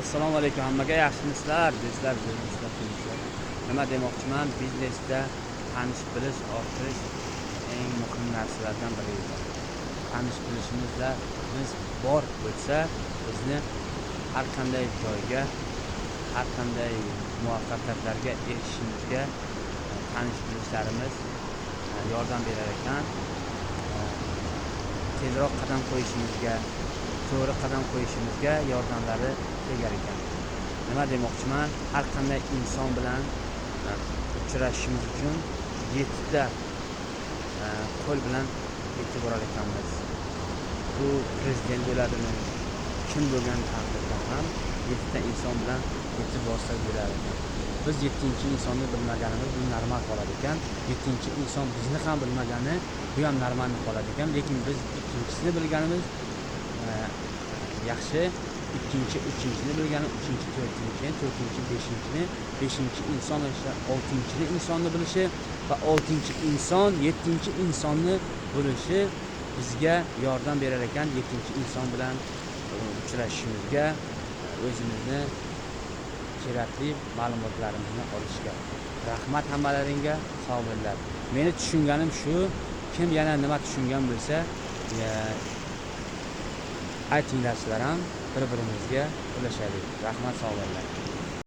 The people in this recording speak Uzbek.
Assalomu alaykum hammaga, yaxshimisizlar do'stlar, nima demoqchiman, biznesda tanish bilish, orttirish eng muhim narsalardan biri edi. Tanish bilishimizda biz bor bo'lsa, bizni har qanday joyga, har qanday muvaffaqiyatlarga erishishimizga tanish bilishlarimiz yordam berar ekan. Tezroq qadam qo'yishimizga, to'g'ri qadam qo'yishimizga yordamlari tegar ekan. Nima demoqchiman, har qanday inson bilan uchrashishimiz uchun 7 ta qo'l bilan yetib borar ekanmiz. Bu prezident bo'ladimi, kim bo'lgan taqdirda ham 7 ta inson bilan yetib borsak bo'lar ekan. Biz 7-insonni bilmaganimiz bu normal qoladi ekan. 7-inson bizni ham bilmagani bu ham normal qoladi ekan. Lekin biz ikkinchisini bilganimiz yaxshi, ikkinchi, uchinchini bilgani, uchinchi, to'rtinchi, beshinchini, beshinchi inson esa oltinchi insonni bilishi va oltinchi inson 7-insonni bilishi bizga yordam berar ekan. 7-inson bilan uchrashishimizga, o'zimizni kerakli ma'lumotlarimizni olishga. Rahmat hammalaringga, sog' bo'linglar. Meni tushunganim shu. Kim yana nima tushungan bo'lsa, aytinglar sizlar ham bir-birimizga ulashaylik. Rahmat, sog' bo'linglar.